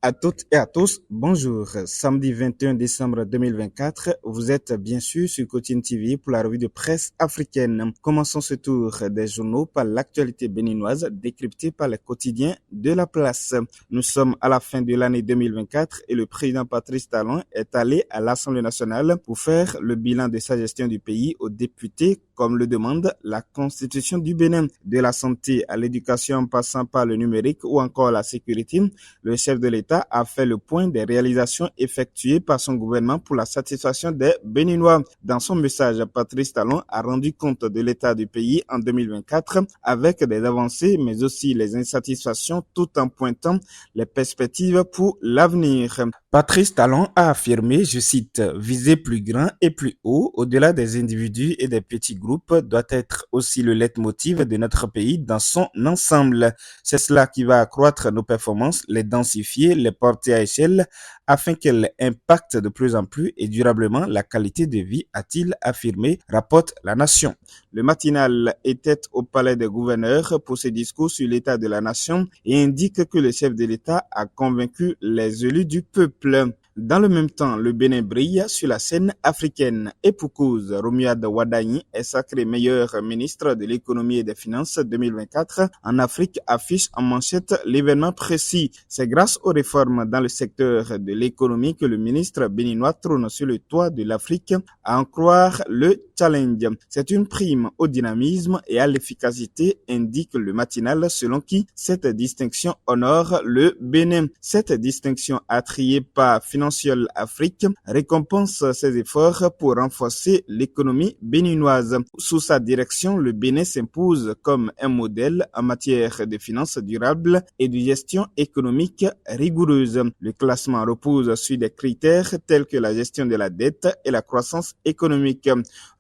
À toutes et à tous, bonjour. Samedi 21 décembre 2024, vous êtes bien sûr sur Cotine TV pour la revue de presse africaine. Commençons ce tour des journaux par l'actualité béninoise décryptée par les quotidiens de la place. Nous sommes à la fin de l'année 2024 et le président Patrice Talon est allé à l'Assemblée nationale pour faire le bilan de sa gestion du pays aux députés, comme le demande la Constitution du Bénin. De la santé à l'éducation en passant par le numérique ou encore la sécurité, le chef de l'État a fait le point des réalisations effectuées par son gouvernement pour la satisfaction des Béninois. Dans son message, Patrice Talon a rendu compte de l'état du pays en 2024 avec des avancées mais aussi les insatisfactions tout en pointant les perspectives pour l'avenir. Patrice Talon a affirmé, je cite, « Viser plus grand et plus haut, au-delà des individus et des petits groupes, doit être aussi le leitmotiv de notre pays dans son ensemble. C'est cela qui va accroître nos performances, les densifier, les porter à échelle, afin qu'elles impactent de plus en plus et durablement la qualité de vie, a-t-il affirmé, rapporte La Nation. » Le matinal était au palais des gouverneurs pour ses discours sur l'état de la nation et indique que le chef de l'État a convaincu les élus du peuple. Dans le même temps, le Bénin brille sur la scène africaine. Et pour cause, Romuald Wadagni est sacré meilleur ministre de l'économie et des finances 2024. En Afrique, affiche en manchette l'événement précis. C'est grâce aux réformes dans le secteur de l'économie que le ministre béninois trône sur le toit de l'Afrique, à en croire le challenge. C'est une prime au dynamisme et à l'efficacité, indique le matinal, selon qui cette distinction honore le Bénin. Cette distinction attriée par Financial Afrique récompense ses efforts pour renforcer l'économie béninoise. Sous sa direction, le Bénin s'impose comme un modèle en matière de finances durables et de gestion économique rigoureuse. Le classement repose sur des critères tels que la gestion de la dette et la croissance économique.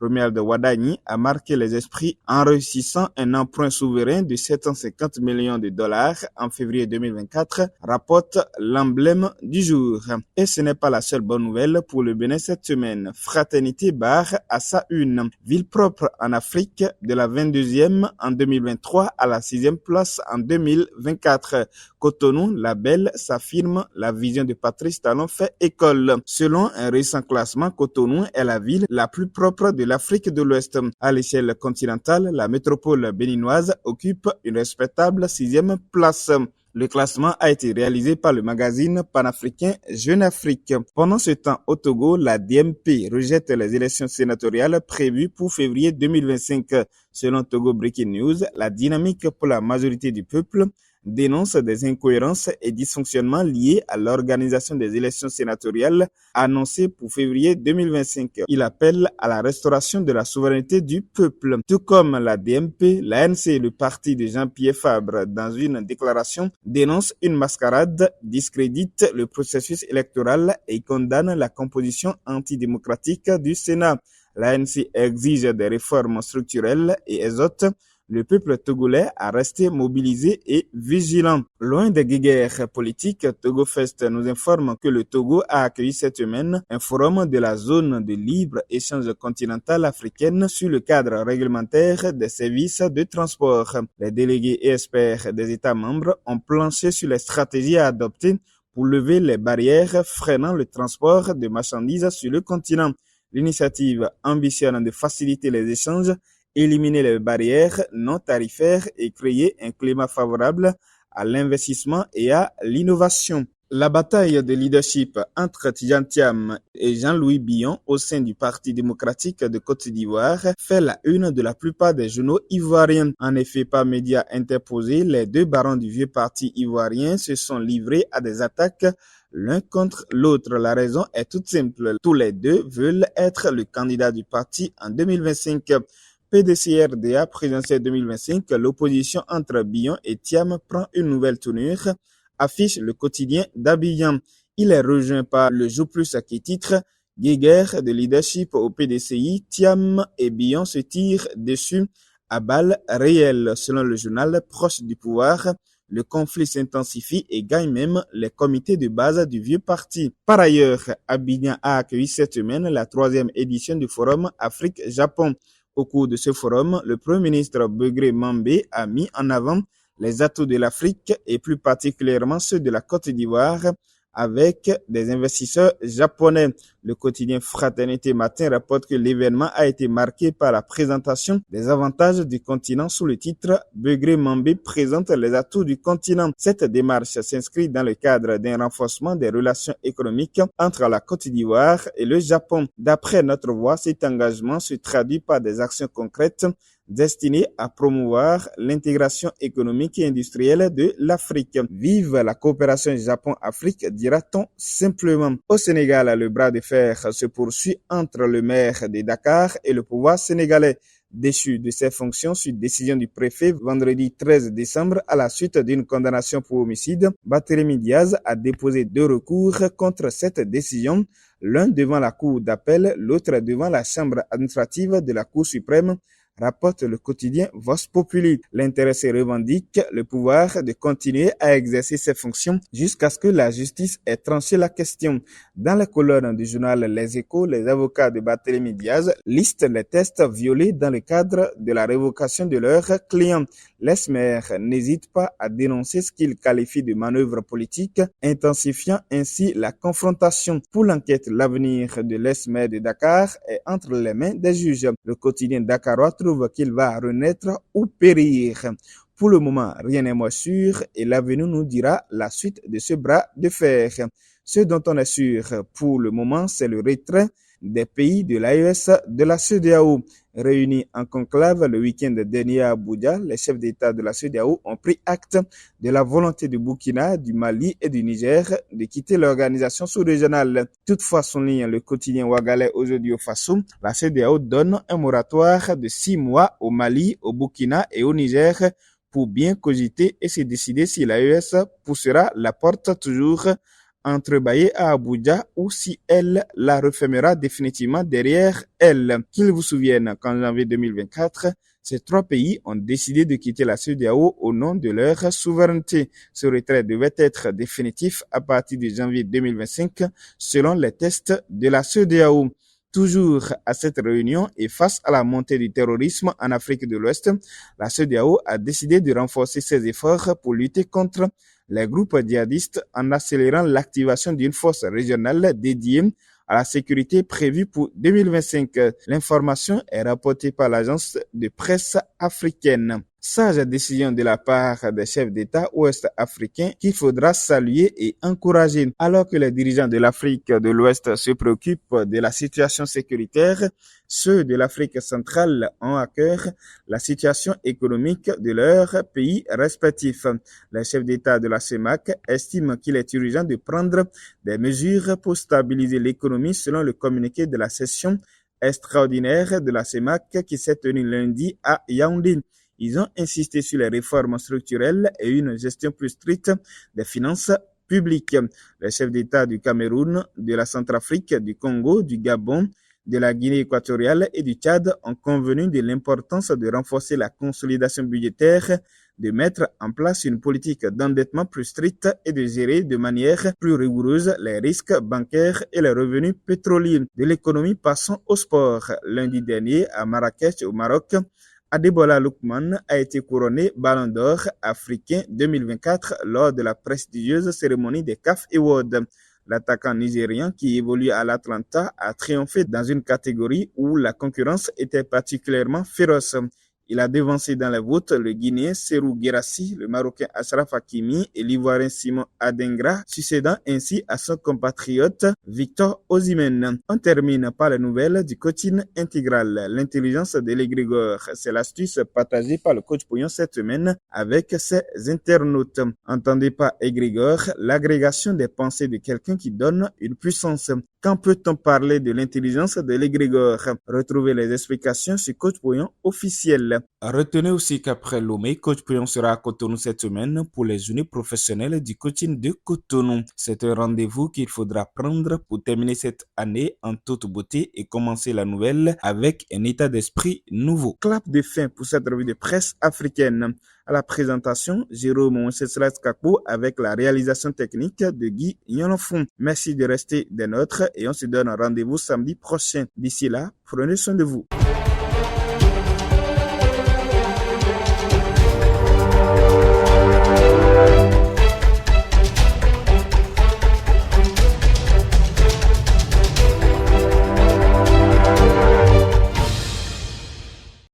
Romuald Wadagni a marqué les esprits en réussissant un emprunt souverain de 750 millions de dollars en février 2024, rapporte l'emblème du jour. Et ce n'est pas la seule bonne nouvelle pour le Bénin cette semaine. Fraternité barre à sa une. Ville propre en Afrique, de la 22e en 2023 à la 6e place en 2024. Cotonou, la belle, s'affirme, la vision de Patrice Talon fait école. Selon un récent classement, Cotonou est la ville la plus propre de l'Afrique de l'Ouest. À l'échelle continentale, la métropole béninoise occupe une respectable 6e place. Le classement a été réalisé par le magazine panafricain Jeune Afrique. Pendant ce temps, au Togo, la DMP rejette les élections sénatoriales prévues pour février 2025. Selon Togo Breaking News, la dynamique pour la majorité du peuple dénonce des incohérences et dysfonctionnements liés à l'organisation des élections sénatoriales annoncées pour février 2025. Il appelle à la restauration de la souveraineté du peuple. Tout comme la DMP, l'ANC, le parti de Jean-Pierre Fabre, dans une déclaration, dénonce une mascarade, discrédite le processus électoral et condamne la composition antidémocratique du Sénat. L'ANC exige des réformes structurelles et exhorte le peuple togolais a resté mobilisé et vigilant. Loin des guéguerres politiques, TogoFest nous informe que le Togo a accueilli cette semaine un forum de la zone de libre-échange continentale africaine sur le cadre réglementaire des services de transport. Les délégués et experts des États membres ont planché sur les stratégies à adopter pour lever les barrières freinant le transport de marchandises sur le continent. L'initiative ambitionne de faciliter les échanges, éliminer les barrières non tarifaires et créer un climat favorable à l'investissement et à l'innovation. La bataille de leadership entre Tidjane Thiam et Jean-Louis Billon au sein du Parti démocratique de Côte d'Ivoire fait la une de la plupart des journaux ivoiriens. En effet, par médias interposés, les deux barons du vieux parti ivoirien se sont livrés à des attaques l'un contre l'autre. La raison est toute simple. Tous les deux veulent être le candidat du parti en 2025. PDCRDA présidentielle 2025, l'opposition entre Billon et Thiam prend une nouvelle tournure, affiche le quotidien d'Abidjan. Il est rejoint par le Jour Plus qui titre « Guéguerre de leadership au PDCI, Thiam et Billon se tirent dessus à balles réelles ». Selon le journal proche du pouvoir, le conflit s'intensifie et gagne même les comités de base du vieux parti. Par ailleurs, Abidjan a accueilli cette semaine la 3e édition du Forum Afrique-Japon. Au cours de ce forum, le Premier ministre Begré Mambé a mis en avant les atouts de l'Afrique et plus particulièrement ceux de la Côte d'Ivoire avec des investisseurs japonais. Le quotidien Fraternité Matin rapporte que l'événement a été marqué par la présentation des avantages du continent sous le titre « Begré Mambé présente les atouts du continent ». Cette démarche s'inscrit dans le cadre d'un renforcement des relations économiques entre la Côte d'Ivoire et le Japon. D'après Notre Voix, cet engagement se traduit par des actions concrètes destinées à promouvoir l'intégration économique et industrielle de l'Afrique. Vive la coopération Japon-Afrique, dira-t-on simplement. Au Sénégal, le bras de fer se poursuit entre le maire de Dakar et le pouvoir sénégalais. Déchu de ses fonctions sur décision du préfet vendredi 13 décembre à la suite d'une condamnation pour homicide, Barthélémy Diaz a déposé 2 recours contre cette décision, l'un devant la Cour d'appel, l'autre devant la Chambre administrative de la Cour suprême, rapporte le quotidien Vox Populi. L'intéressé revendique le pouvoir de continuer à exercer ses fonctions jusqu'à ce que la justice ait tranché la question. Dans la colonne du journal Les Échos, les avocats de Barthélémy Diaz listent les tests violés dans le cadre de la révocation de leurs clients. L'ex-maire n'hésite pas à dénoncer ce qu'il qualifie de manœuvre politique, intensifiant ainsi la confrontation. Pour l'enquête, l'avenir de l'ex-maire de Dakar est entre les mains des juges. Le quotidien dakarois trouve qu'il va renaître ou périr. Pour le moment, rien n'est moins sûr et l'avenir nous dira la suite de ce bras de fer. Ce dont on est sûr pour le moment, c'est le retrait des pays de l'AES de la CEDEAO. Réunis en conclave le week-end dernier à Abuja, les chefs d'État de la CEDEAO ont pris acte de la volonté du Burkina, du Mali et du Niger de quitter l'organisation sous-régionale. Toutefois, souligne le quotidien Ouagalais aujourd'hui au Faso, la CEDEAO donne un moratoire de 6 mois au Mali, au Burkina et au Niger pour bien cogiter et se décider si l'AES poussera la porte toujours entrebâillée à Abuja ou si elle la refermera définitivement derrière elle. Qu'il vous souvienne qu'en janvier 2024, ces 3 pays ont décidé de quitter la CEDEAO au nom de leur souveraineté. Ce retrait devait être définitif à partir de janvier 2025 selon les tests de la CEDEAO. Toujours à cette réunion et face à la montée du terrorisme en Afrique de l'Ouest, la CEDEAO a décidé de renforcer ses efforts pour lutter contre les groupes djihadistes en accélérant l'activation d'une force régionale dédiée à la sécurité prévue pour 2025. L'information est rapportée par l'agence de presse africaine. Sage décision de la part des chefs d'État ouest-africains qu'il faudra saluer et encourager. Alors que les dirigeants de l'Afrique de l'Ouest se préoccupent de la situation sécuritaire, ceux de l'Afrique centrale ont à cœur la situation économique de leurs pays respectifs. Les chefs d'État de la CEMAC estiment qu'il est urgent de prendre des mesures pour stabiliser l'économie selon le communiqué de la session extraordinaire de la CEMAC qui s'est tenue lundi à Yaoundé. Ils ont insisté sur les réformes structurelles et une gestion plus stricte des finances publiques. Les chefs d'État du Cameroun, de la Centrafrique, du Congo, du Gabon, de la Guinée équatoriale et du Tchad ont convenu de l'importance de renforcer la consolidation budgétaire, de mettre en place une politique d'endettement plus stricte et de gérer de manière plus rigoureuse les risques bancaires et les revenus pétroliers. De l'économie, passons au sport. Lundi dernier, à Marrakech, au Maroc, Adebola Lookman a été couronné Ballon d'Or africain 2024 lors de la prestigieuse cérémonie des CAF Awards. L'attaquant nigérian qui évolue à l'Atlanta a triomphé dans une catégorie où la concurrence était particulièrement féroce. Il a devancé dans les votes le Guinéen Serou Guirassy, le Marocain Achraf Hakimi et l'Ivoirien Simon Adengra, succédant ainsi à son compatriote Victor Osimhen. On termine par les nouvelles du coaching intégral. L'intelligence de l'égrégore, c'est l'astuce partagée par le coach Pouillon cette semaine avec ses internautes. Entendez par égrégore l'agrégation des pensées de quelqu'un qui donne une puissance. Quand peut-on parler de l'intelligence de l'égrégore? Retrouvez les explications sur Coach Pouillon officiel. Retenez aussi qu'après Lomé, Coach Pouillon sera à Cotonou cette semaine pour les journées professionnelles du coaching de Cotonou. C'est un rendez-vous qu'il faudra prendre pour terminer cette année en toute beauté et commencer la nouvelle avec un état d'esprit nouveau. Clap de fin pour cette revue de presse africaine. À la présentation, Jérôme Wenceslas Kakpo avec la réalisation technique de Guy Yonofon. Merci de rester des nôtres et on se donne rendez-vous samedi prochain. D'ici là, prenez soin de vous.